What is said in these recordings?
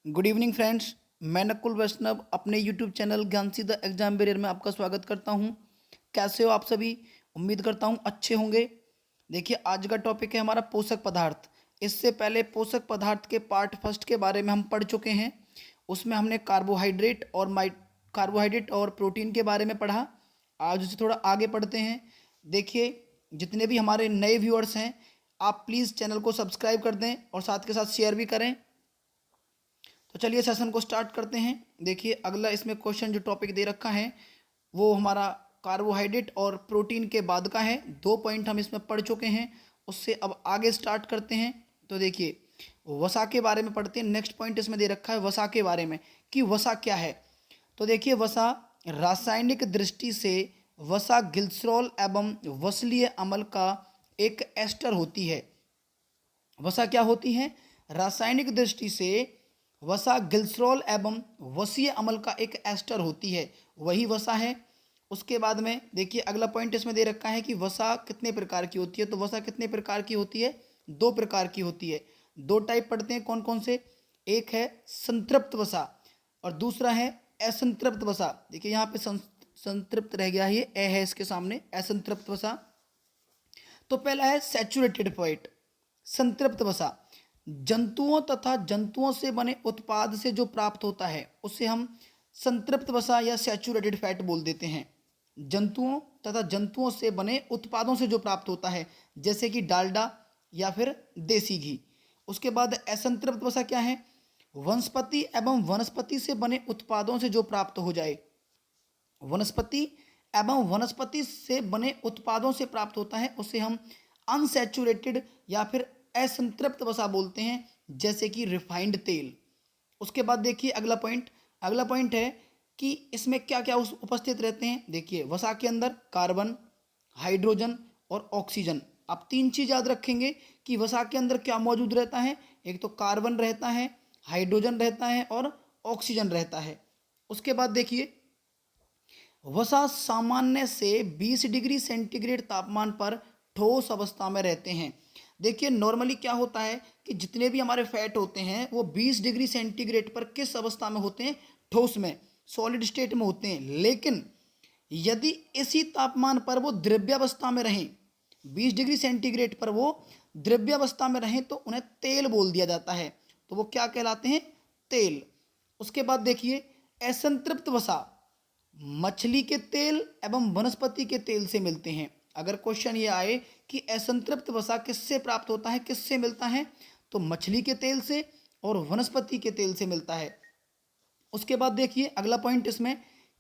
Good evening friends. मैं नकुल वैष्णव अपने YouTube channel ज्ञानसिद्ध exam barrier में आपका स्वागत करता हूं। कैसे हो आप सभी? उम्मीद करता हूं अच्छे होंगे। देखिए, आज का टॉपिक है हमारा पोषक पदार्थ। इससे पहले पोषक पदार्थ के पार्ट फर्स्ट के बारे में हम पढ़ चुके हैं। उसमें हमने कार्बोहाइड्रेट और प्रोटीन के बारे में पढ़ा। आज उसे थोड़ा आगे पढ़ते हैं। देखिए, जितने भी हमारे नए व्यूअर्स हैं, आप प्लीज़ चैनल को सब्सक्राइब कर दें और साथ के साथ शेयर भी करें। तो चलिए सेशन को स्टार्ट करते हैं। देखिए, अगला इसमें क्वेश्चन जो टॉपिक दे रखा है वो हमारा कार्बोहाइड्रेट और प्रोटीन के बाद का है। 2 पॉइंट हम इसमें पढ़ चुके हैं, उससे अब आगे स्टार्ट करते हैं। तो देखिए, वसा के बारे में पढ़ते हैं। नेक्स्ट पॉइंट इसमें दे रखा है वसा के बारे में कि वसा क्या है। तो देखिए, वसा रासायनिक दृष्टि से वसा ग्लिसरॉल एवं वसलीय अम्ल का एक एस्टर होती है। वसा क्या होती है? रासायनिक दृष्टि से वसा ग्लिसरॉल एवं वसीय अम्ल का एक एस्टर होती है, वही वसा है। उसके बाद में देखिए, अगला पॉइंट इसमें दे रखा है कि वसा कितने प्रकार की होती है। तो वसा कितने प्रकार की होती है? 2 प्रकार की होती है। 2 टाइप पढ़ते हैं, कौन कौन से? एक है संतृप्त वसा और दूसरा है असंतृप्त वसा। देखिए, यहाँ पे संतृप्त रह गया, ये ए है इसके सामने, असंतृप्त वसा। तो पहला है सैचुरेटेड फैट, संतृप्त वसा। जंतुओं तथा जंतुओं से बने उत्पाद से जो प्राप्त होता है उसे हम संतृप्त वसा या सैचुरेटेड फैट बोल देते हैं। जंतुओं तथा जंतुओं से बने उत्पादों से जो प्राप्त होता है, जैसे कि डालडा या फिर देसी घी। उसके बाद असंतृप्त वसा क्या है? वनस्पति एवं वनस्पति से बने उत्पादों से जो प्राप्त हो जाए। वनस्पति एवं वनस्पति से बने उत्पादों से प्राप्त होता है, उसे हम अनसैचुरेटेड या फिर असंतृप्त वसा बोलते हैं, जैसे कि रिफाइंड तेल। उसके बाद देखिए अगला पॉइंट है कि इसमें क्या क्या उपस्थित रहते हैं। देखिए, वसा के अंदर कार्बन, हाइड्रोजन और ऑक्सीजन। आप 3 चीज याद रखेंगे कि वसा के अंदर क्या मौजूद रहता है। एक तो कार्बन रहता है, हाइड्रोजन रहता है और ऑक्सीजन रहता है। उसके बाद देखिए, वसा सामान्य से 20 डिग्री सेंटीग्रेड तापमान पर ठोस अवस्था में रहते हैं। देखिए, नॉर्मली क्या होता है कि जितने भी हमारे फैट होते हैं वो 20 डिग्री सेंटीग्रेड पर किस अवस्था में होते हैं? ठोस में, सॉलिड स्टेट में होते हैं। लेकिन यदि इसी तापमान पर वो द्रव्यावस्था में रहें, 20 डिग्री सेंटीग्रेड पर वो द्रव्यावस्था में रहें, तो उन्हें तेल बोल दिया जाता है। तो वो क्या कहलाते हैं? तेल। उसके बाद देखिए, असंतृप्त वसा मछली के तेल एवं वनस्पति के तेल से मिलते हैं। अगर क्वेश्चन ये आए कि असंतृप्त वसा किससे प्राप्त होता है, किससे मिलता है, तो मछली के तेल से और वनस्पति के तेल से मिलता है। उसके बाद देखिए, अगला पॉइंट इसमें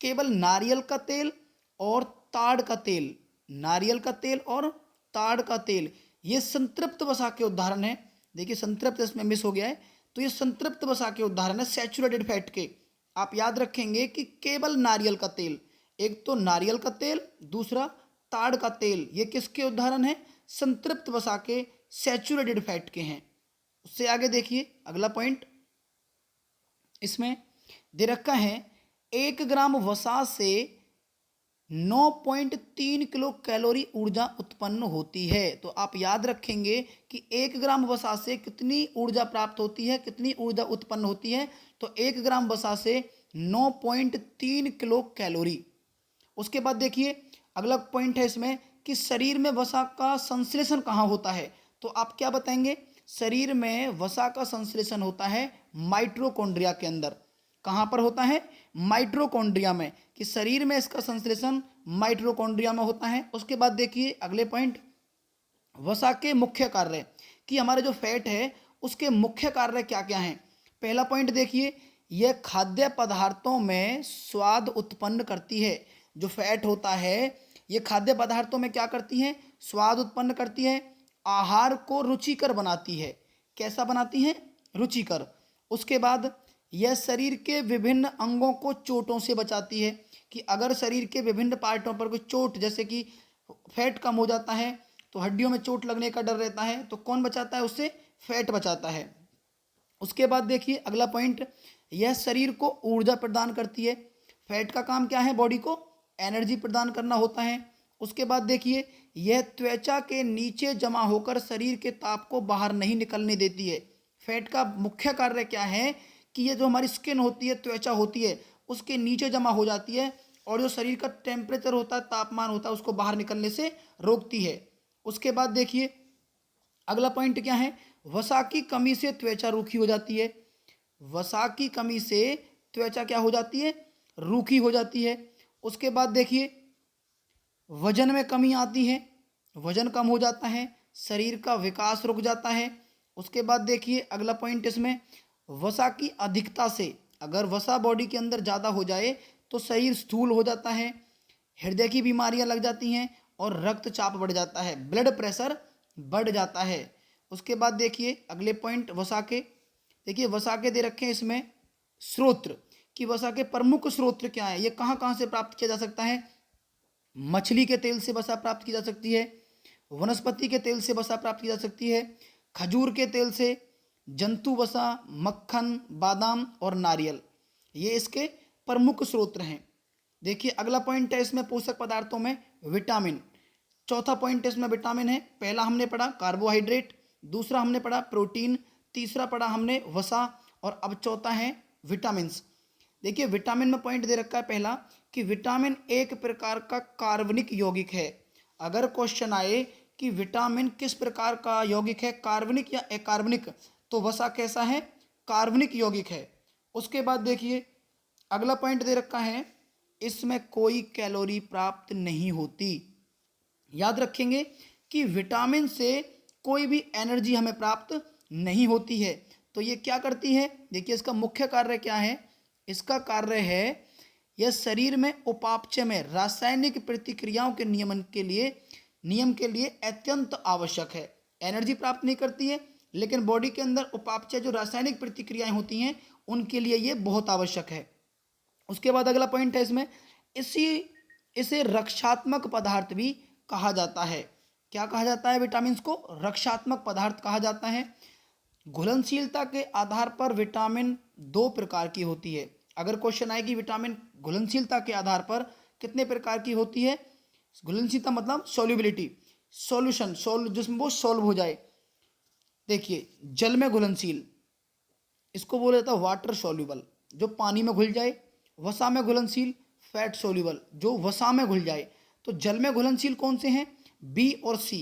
केवल नारियल का तेल और ताड़ का तेल, नारियल का तेल और ताड़ का तेल, ये संतृप्त वसा के उदाहरण है। देखिए, संतृप्त इसमें मिस हो गया है, तो ये संतृप्त वसा के उदाहरण है सैचुरेटेड फैट के। आप याद रखेंगे कि केवल नारियल का तेल, एक तो नारियल का तेल, दूसरा ताड़ का तेल, ये किसके उदाहरण है? संतृप्त वसा के, सैचुरेटेड फैट के हैं। उससे आगे देखिए, अगला पॉइंट इसमें दे रखा है 1 ग्राम वसा से 9.3 किलो कैलोरी ऊर्जा उत्पन्न होती है। तो आप याद रखेंगे कि 1 ग्राम वसा से कितनी ऊर्जा प्राप्त होती है, कितनी ऊर्जा उत्पन्न होती है। तो 1 ग्राम वसा से 9.3 किलो कैलोरी। उसके बाद देखिए, अगला पॉइंट है इसमें कि शरीर में वसा का संश्लेषण कहाँ होता है। तो आप क्या बताएंगे? शरीर में वसा का संश्लेषण होता है माइटोकॉन्ड्रिया के अंदर। कहाँ पर होता है? माइटोकॉन्ड्रिया में, कि शरीर में इसका संश्लेषण माइटोकॉन्ड्रिया में होता है। उसके बाद देखिए, अगले पॉइंट वसा के मुख्य कार्य, कि हमारे जो फैट है उसके मुख्य कार्य क्या क्या हैं। पहला पॉइंट देखिए, यह खाद्य पदार्थों में स्वाद उत्पन्न करती है। जो फैट होता है ये खाद्य पदार्थों में क्या करती है? स्वाद उत्पन्न करती है, आहार को रुचिकर बनाती है। कैसा बनाती है? रुचिकर। उसके बाद यह शरीर के विभिन्न अंगों को चोटों से बचाती है, कि अगर शरीर के विभिन्न पार्टों पर कोई चोट, जैसे कि फैट कम हो जाता है तो हड्डियों में चोट लगने का डर रहता है, तो कौन बचाता है उससे? फैट बचाता है। उसके बाद देखिए, अगला पॉइंट, यह शरीर को ऊर्जा प्रदान करती है। फैट का काम क्या है? बॉडी को एनर्जी प्रदान करना होता है। उसके बाद देखिए, यह त्वचा के नीचे जमा होकर शरीर के ताप को बाहर नहीं निकलने देती है। फैट का मुख्य कार्य क्या है? कि ये जो हमारी स्किन होती है, त्वचा होती है, उसके नीचे जमा हो जाती है और जो शरीर का टेम्परेचर होता है, तापमान होता है, उसको बाहर निकलने से रोकती है। उसके बाद देखिए अगला पॉइंट क्या है, वसा की कमी से त्वचा रूखी हो जाती है। वसा की कमी से त्वचा क्या हो जाती है, रूखी हो जाती है। उसके बाद देखिए वजन में कमी आती है, वजन कम हो जाता है, शरीर का विकास रुक जाता है। उसके बाद देखिए अगला पॉइंट इसमें, वसा की अधिकता से, अगर वसा बॉडी के अंदर ज़्यादा हो जाए तो शरीर स्थूल हो जाता है, हृदय की बीमारियां लग जाती हैं और रक्तचाप बढ़ जाता है, ब्लड प्रेशर बढ़ जाता है। उसके बाद देखिए अगले पॉइंट वसा के, देखिए वसा के दे रखे हैं इसमें स्रोत, कि वसा के प्रमुख स्रोत क्या है, ये कहाँ कहाँ से प्राप्त किया जा सकता है। मछली के तेल से वसा प्राप्त की जा सकती है, वनस्पति के तेल से वसा प्राप्त की जा सकती है, खजूर के तेल से, जंतु वसा, मक्खन, बादाम और नारियल, ये इसके प्रमुख स्रोत हैं। देखिए अगला पॉइंट है इसमें पोषक पदार्थों में विटामिन। चौथा पॉइंट इसमें विटामिन है। पहला हमने पढ़ा कार्बोहाइड्रेट, दूसरा हमने पढ़ा प्रोटीन, तीसरा पढ़ा हमने वसा और अब चौथा है विटामिन्स। देखिए विटामिन में पॉइंट दे रखा है पहला कि विटामिन एक प्रकार का कार्बनिक यौगिक है। अगर क्वेश्चन आए कि विटामिन किस प्रकार का यौगिक है, कार्बनिक या अकार्बनिक, तो वसा कैसा है, कार्बनिक यौगिक है। उसके बाद देखिए अगला पॉइंट दे रखा है, इसमें कोई कैलोरी प्राप्त नहीं होती। याद रखेंगे कि विटामिन से कोई भी एनर्जी हमें प्राप्त नहीं होती है। तो ये क्या करती है, देखिए इसका मुख्य कार्य क्या है, इसका कार्य है यह शरीर में उपापचय में रासायनिक प्रतिक्रियाओं के नियम के लिए अत्यंत आवश्यक है। एनर्जी प्राप्त नहीं करती है, लेकिन बॉडी के अंदर उपापचय जो रासायनिक प्रतिक्रियाएं होती हैं उनके लिए ये बहुत आवश्यक है। उसके बाद अगला पॉइंट है इसमें, इसे रक्षात्मक पदार्थ भी कहा जाता है। क्या कहा जाता है, विटामिन को रक्षात्मक पदार्थ कहा जाता है। घुलनशीलता के आधार पर विटामिन दो प्रकार की होती है। अगर क्वेश्चन आए कि विटामिन घुलनशीलता के आधार पर कितने प्रकार की होती है, घुलनशीलता मतलब सॉल्युबिलिटी, सॉल्यूशन, जिसमें वो सॉल्व हो जाए। देखिए जल में घुलनशील, इसको बोला जाता है वाटर सॉल्युबल, जो पानी में घुल जाए। वसा में घुलनशील, फैट सॉल्युबल, जो वसा में घुल जाए। तो जल में घुलनशील कौन से हैं, बी और सी।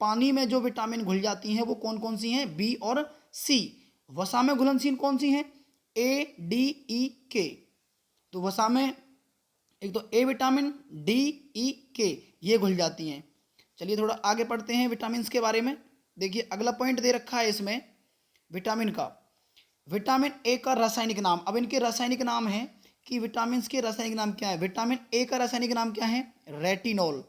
पानी में जो विटामिन घुल जाती हैं वो कौन कौन सी हैं, बी और सी। वसा में घुलनशील कौन सी हैं, ए, डी, ई, के। तो वसा में एक तो ए विटामिन, डी, ई, के, ये घुल जाती हैं। चलिए थोड़ा आगे पढ़ते हैं विटामिन के बारे में। देखिए अगला पॉइंट दे रखा है इसमें विटामिन का, विटामिन ए का रासायनिक नाम। अब इनके रासायनिक नाम है कि विटामिन के रासायनिक नाम क्या है। विटामिन ए का रासायनिक नाम क्या है, रेटिनॉल।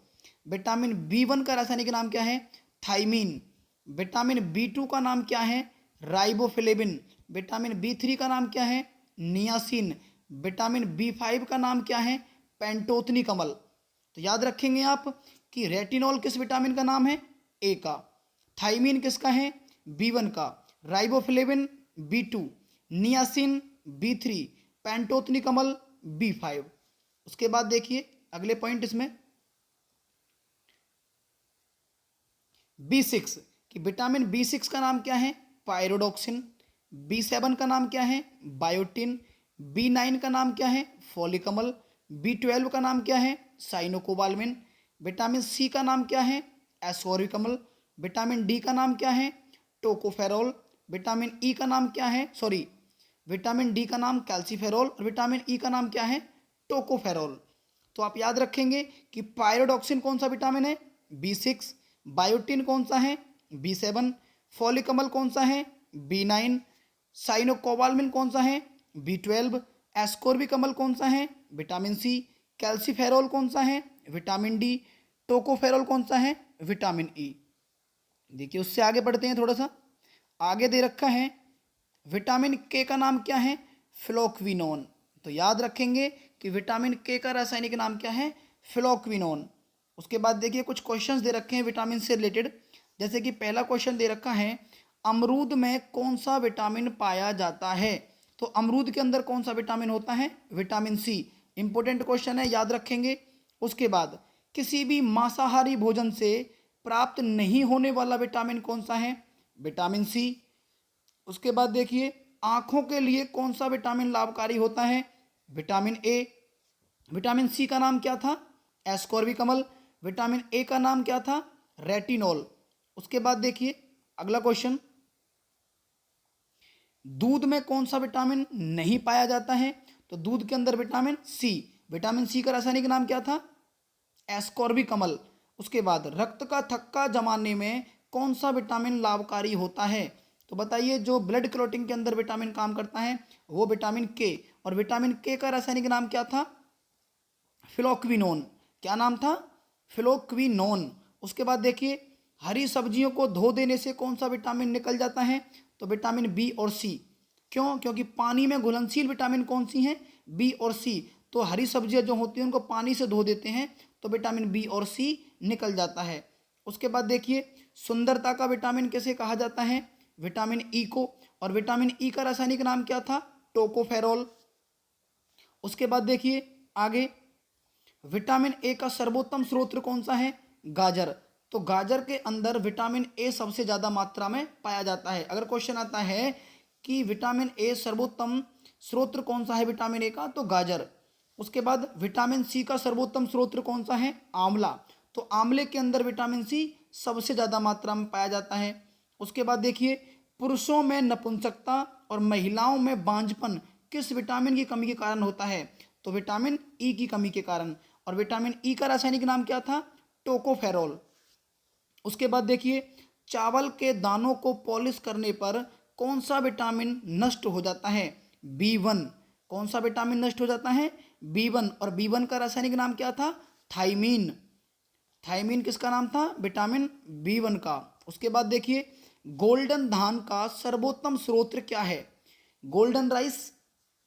विटामिन बी1 का रासायनिक नाम क्या है, थाइमीन। विटामिन बी2 का नाम क्या है, राइबोफ्लेविन। विटामिन बी3 का नाम क्या है, नियासिन। विटामिन बी5 का नाम क्या है, पेंटोथनी कमल। तो याद रखेंगे आप कि रेटिनॉल किस विटामिन का नाम है, ए का। थाइमीन किसका है, बी1 का। राइबोफ्लेविन बी2, नियासिन बी3, पेंटोथनी कमल बी5। उसके बाद देखिए अगले पॉइंट इसमें बी6 कि विटामिन बी6 का नाम क्या है, पायरोडॉक्सिन। बी7 का नाम क्या है, बायोटिन। बी9 का नाम क्या है, फॉलिकमल। बी12 का नाम क्या है, साइनोकोबाल्मिन। विटामिन सी का नाम क्या है, एस्कोरिकमल। विटामिन डी का नाम क्या है, टोकोफेरॉल। विटामिन ई का नाम क्या है, विटामिन डी का नाम कैल्सीफेरॉल और विटामिन ई का नाम क्या है, टोकोफेरॉल। तो आप याद रखेंगे कि पायरोडॉक्सिन कौन सा विटामिन है, बी6। बायोटिन कौन सा है, बी7। फॉलिकमल कौन सा है, बी9। साइनोकोबाल्मिन कौन सा है, बी12। एस्कोर्बिकमल कौन सा है, विटामिन सी। कैल्सीफेरॉल कौन सा है, विटामिन डी। टोकोफेरॉल कौन सा है, विटामिन ई। देखिए उससे आगे बढ़ते हैं, थोड़ा सा आगे दे रखा है विटामिन के का नाम क्या है, फ्लोक्विनोन। तो याद रखेंगे कि विटामिन के का रासायनिक नाम क्या है, फ्लोक्विनोन। उसके बाद देखिए कुछ क्वेश्चंस दे रखे हैं विटामिन से रिलेटेड। जैसे कि पहला क्वेश्चन दे रखा है, अमरूद में कौन सा विटामिन पाया जाता है। तो अमरूद के अंदर कौन सा विटामिन होता है, विटामिन सी। इंपॉर्टेंट क्वेश्चन है, याद रखेंगे। उसके बाद किसी भी मांसाहारी भोजन से प्राप्त नहीं होने वाला विटामिन कौन सा है, विटामिन सी। उसके बाद देखिए आंखों के लिए कौन सा विटामिन लाभकारी होता है? Vitamin A. विटामिन सी का नाम क्या था? एस्कॉर्बिकमल। विटामिन ए का नाम क्या था? रेटिनॉल। उसके बाद देखिए अगला क्वेश्चन, दूध में कौन सा विटामिन नहीं पाया जाता है? तो दूध के अंदर विटामिन सी। विटामिन सी का रासायनिक नाम क्या था? एस्कॉर्बिकमल। उसके बाद रक्त का थक्का जमाने में कौन सा विटामिन लाभकारी होता है? तो बताइए, जो ब्लड क्लॉटिंग के अंदर विटामिन काम करता है वो विटामिन के, और विटामिन के का रासायनिक नाम क्या था? फ्लोक्विनोन। क्या नाम था? फ्लोक्विनोन। उसके बाद देखिए, हरी सब्जियों को धो देने से कौन सा विटामिन निकल जाता है? तो विटामिन बी और सी। क्यों? क्योंकि पानी में घुलनशील विटामिन कौन सी हैं? बी और सी। तो हरी सब्जियां जो होती हैं उनको पानी से धो देते हैं तो विटामिन बी और सी निकल जाता है। उसके बाद देखिए, सुंदरता का विटामिन कैसे कहा जाता है? विटामिन ई को। और विटामिन ई का रासायनिक नाम क्या था? टोकोफेरोल। उसके बाद देखिए आगे, विटामिन ए का सर्वोत्तम स्रोत कौन सा है? गाजर। तो गाजर के अंदर विटामिन ए सबसे ज़्यादा मात्रा में पाया जाता है। अगर क्वेश्चन आता है कि विटामिन ए सर्वोत्तम स्रोत कौन सा है विटामिन ए का, तो गाजर। उसके बाद विटामिन सी का सर्वोत्तम स्रोत कौन सा है? आंवला। तो आंवले के अंदर विटामिन सी सबसे ज़्यादा मात्रा में पाया जाता है। उसके बाद देखिए, पुरुषों में नपुंसकता और महिलाओं में बांझपन किस विटामिन की कमी के कारण होता है? तो विटामिन ई की कमी के कारण। और विटामिन ई का रासायनिक नाम क्या था? टोकोफेरोल। उसके बाद देखिए, चावल के दानों को पॉलिश करने पर कौन सा विटामिन नष्ट हो जाता है? B1। कौन सा विटामिन नष्ट हो जाता है? B1। और B1 का रासायनिक नाम क्या था? थाइमीन। थाइमीन किसका नाम था? विटामिन B1 का। उसके बाद देखिए, गोल्डन धान का सर्वोत्तम स्रोत क्या है? गोल्डन राइस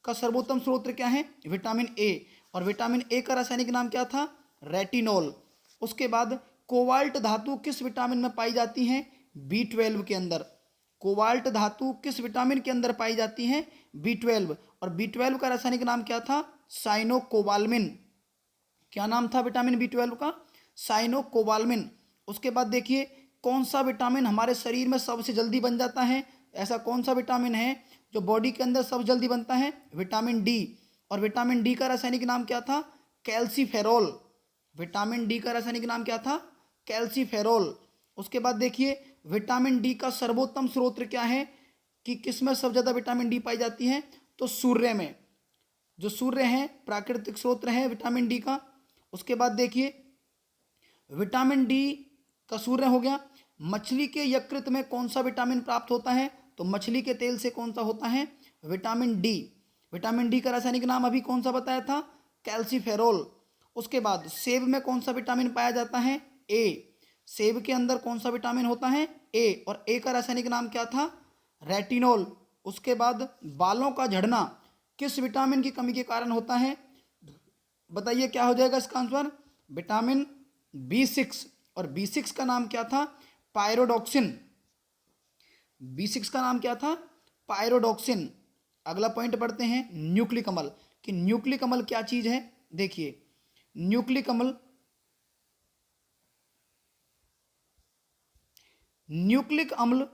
का सर्वोत्तम स्रोत क्या है? Vitamin A. और विटामिन ए का रासायनिक नाम क्या था? रेटिनॉल। उसके बाद कोबाल्ट धातु किस विटामिन में पाई जाती है? B12 के अंदर। कोबाल्ट धातु किस विटामिन के अंदर पाई जाती है? B12। और B12 का रासायनिक नाम क्या था? साइनोकोबाल्मिन। क्या नाम था विटामिन B12 का? साइनोकोबाल्मिन। उसके बाद देखिए, कौन सा विटामिन हमारे शरीर में सबसे जल्दी बन जाता है? ऐसा कौन सा विटामिन है जो बॉडी के अंदर सबसे जल्दी बनता है? Vitamin D. और विटामिन डी का रासायनिक नाम क्या था? कैल्सीफेरोल। विटामिन डी का रासायनिक नाम क्या था? कैल्सीफेरोल। उसके बाद देखिए, विटामिन डी का सर्वोत्तम स्रोत क्या है कि किसमें सबसे ज़्यादा विटामिन डी पाई जाती है? तो सूर्य में। जो सूर्य है प्राकृतिक स्रोत है विटामिन डी का। उसके बाद देखिए, विटामिन डी का सूर्य हो गया। मछली के यकृत में कौन सा विटामिन प्राप्त होता है? तो मछली के तेल से कौन सा होता है? Vitamin D. विटामिन डी का रासायनिक नाम अभी कौन सा बताया था? कैल्सीफेरोल। उसके बाद सेब में कौन सा विटामिन पाया जाता है? ए। सेब के अंदर कौन सा विटामिन होता है? ए। और ए का रासायनिक नाम क्या था? रेटिनॉल। उसके बाद बालों का झड़ना किस विटामिन की कमी के कारण होता है? बताइए क्या हो जाएगा इसका आंसर? Vitamin B6। और B6 का नाम क्या था? पायरोडॉक्सिन। B6 का नाम क्या था? पायरोडॉक्सिन। अगला पॉइंट पढ़ते हैं, न्यूक्लिक अम्ल। कि न्यूक्लिक अम्ल क्या चीज है? देखिए, न्यूक्लिक अम्ल, न्यूक्लिक अम्ल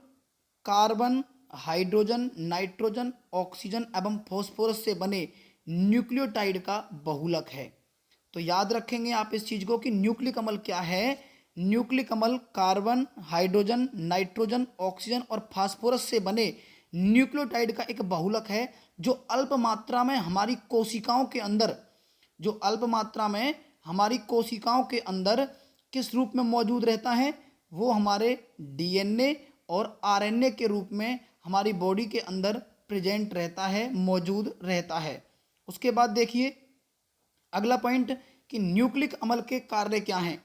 कार्बन, हाइड्रोजन, नाइट्रोजन, ऑक्सीजन एवं फॉस्फोरस से बने न्यूक्लियोटाइड का बहुलक है। तो याद रखेंगे आप इस चीज को कि न्यूक्लिक अम्ल क्या है। न्यूक्लिक अम्ल कार्बन, हाइड्रोजन, नाइट्रोजन, ऑक्सीजन और फास्फोरस से बने न्यूक्लियोटाइड का एक बहुलक है जो अल्प मात्रा में हमारी कोशिकाओं के अंदर, जो अल्प मात्रा में हमारी कोशिकाओं के अंदर किस रूप में मौजूद रहता है? वो हमारे DNA और RNA के रूप में हमारी बॉडी के अंदर प्रेजेंट रहता है, मौजूद रहता है। उसके बाद देखिए अगला पॉइंट कि न्यूक्लिक अम्ल के कार्य क्या हैं।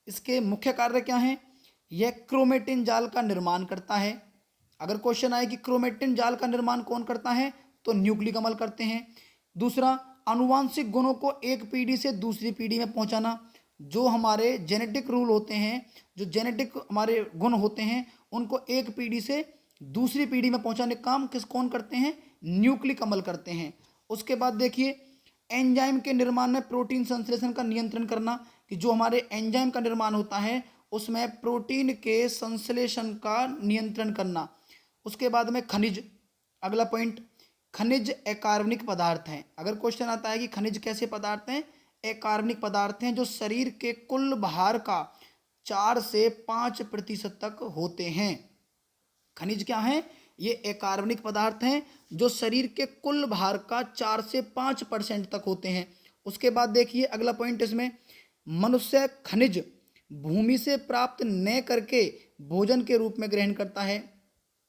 इसके मुख्य कार्य क्या हैं? यह क्रोमेटिन जाल का निर्माण करता है। अगर क्वेश्चन आए कि क्रोमेटिन जाल का निर्माण कौन करता है, तो न्यूक्लिक अम्ल करते हैं। दूसरा, आनुवांशिक गुणों को एक पीढ़ी से दूसरी पीढ़ी में पहुंचाना। जो हमारे जेनेटिक रूल होते हैं, जो जेनेटिक हमारे गुण होते हैं, उनको एक पीढ़ी से दूसरी पीढ़ी में पहुंचाने का काम कौन करते हैं? न्यूक्लिक अम्ल करते हैं। उसके बाद देखिए, एंजाइम के निर्माण में प्रोटीन संश्लेषण का नियंत्रण करना। कि जो हमारे एंजाइम का निर्माण होता है उसमें प्रोटीन के संश्लेषण का नियंत्रण करना। उसके बाद में खनिज, अगला पॉइंट, खनिज अकार्बनिक पदार्थ हैं। अगर क्वेश्चन आता है कि खनिज कैसे पदार्थ हैं, अकार्बनिक पदार्थ हैं जो शरीर के कुल भार का 4 से 5% तक होते हैं। खनिज क्या है? ये अकार्बनिक पदार्थ हैं जो शरीर के कुल भार का 4 से 5% तक होते हैं। उसके बाद देखिए अगला पॉइंट इसमें, मनुष्य खनिज भूमि से प्राप्त न करके भोजन के रूप में ग्रहण करता है।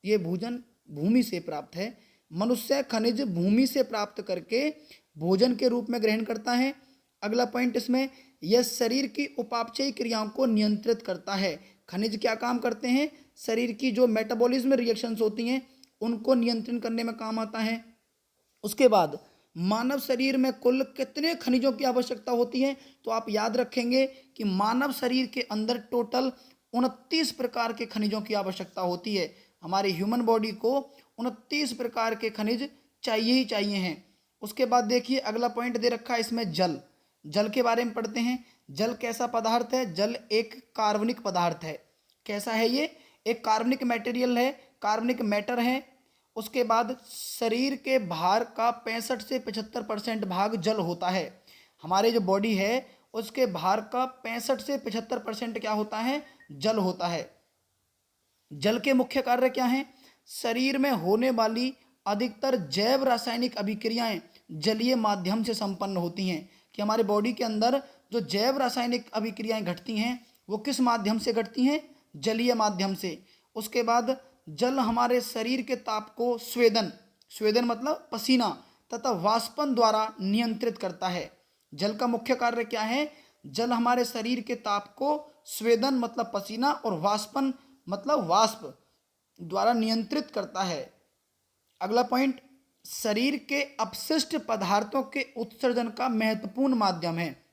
ये भोजन भूमि से प्राप्त है। मनुष्य खनिज भूमि से प्राप्त करके भोजन के रूप में ग्रहण करता है। अगला पॉइंट इसमें, यह शरीर की उपापचयी क्रियाओं को नियंत्रित करता है। खनिज क्या काम करते हैं? शरीर की जो मेटाबॉलिज्म रिएक्शंस होती हैं उनको नियंत्रण करने में काम आता है। उसके बाद मानव शरीर में कुल कितने खनिजों की आवश्यकता होती है? तो आप याद रखेंगे कि मानव शरीर के अंदर टोटल 29 प्रकार के खनिजों की आवश्यकता होती है। हमारे ह्यूमन बॉडी को 29 प्रकार के खनिज चाहिए ही चाहिए हैं। उसके बाद देखिए अगला पॉइंट दे रखा है इसमें, जल। जल के बारे में पढ़ते हैं। जल कैसा पदार्थ है? जल एक कार्बनिक पदार्थ है। कैसा है ये? एक कार्बनिक मटेरियल है, कार्बनिक मैटर है। उसके बाद शरीर के भार का 65 से 75% भाग जल होता है। हमारे जो बॉडी है उसके भार का 65 से 75% क्या होता है? जल होता है। जल के मुख्य कार्य क्या हैं? शरीर में होने वाली अधिकतर जैव रासायनिक अभिक्रियाएं जलीय माध्यम से संपन्न होती हैं। कि हमारे बॉडी के अंदर जो जैव रासायनिक अभिक्रियाएं घटती हैं वो किस माध्यम से घटती हैं? जलीय माध्यम से। उसके बाद जल हमारे शरीर के ताप को स्वेदन, स्वेदन मतलब पसीना, तथा वाष्पन द्वारा नियंत्रित करता है। जल का मुख्य कार्य क्या है? जल हमारे शरीर के ताप को स्वेदन मतलब पसीना और वाष्पन मतलब वाष्प द्वारा नियंत्रित करता है। अगला पॉइंट, शरीर के अपशिष्ट पदार्थों के उत्सर्जन का महत्वपूर्ण माध्यम है।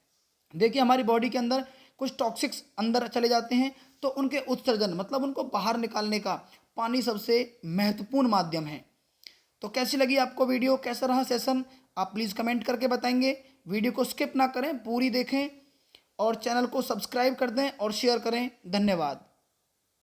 देखिए हमारी बॉडी के अंदर कुछ टॉक्सिक्स अंदर चले जाते हैं तो उनके उत्सर्जन मतलब उनको बाहर निकालने का पानी सबसे महत्वपूर्ण माध्यम है। तो कैसी लगी आपको वीडियो, कैसा रहा सेशन, आप प्लीज़ कमेंट करके बताएंगे। वीडियो को स्किप ना करें, पूरी देखें और चैनल को सब्सक्राइब कर दें और शेयर करें। धन्यवाद।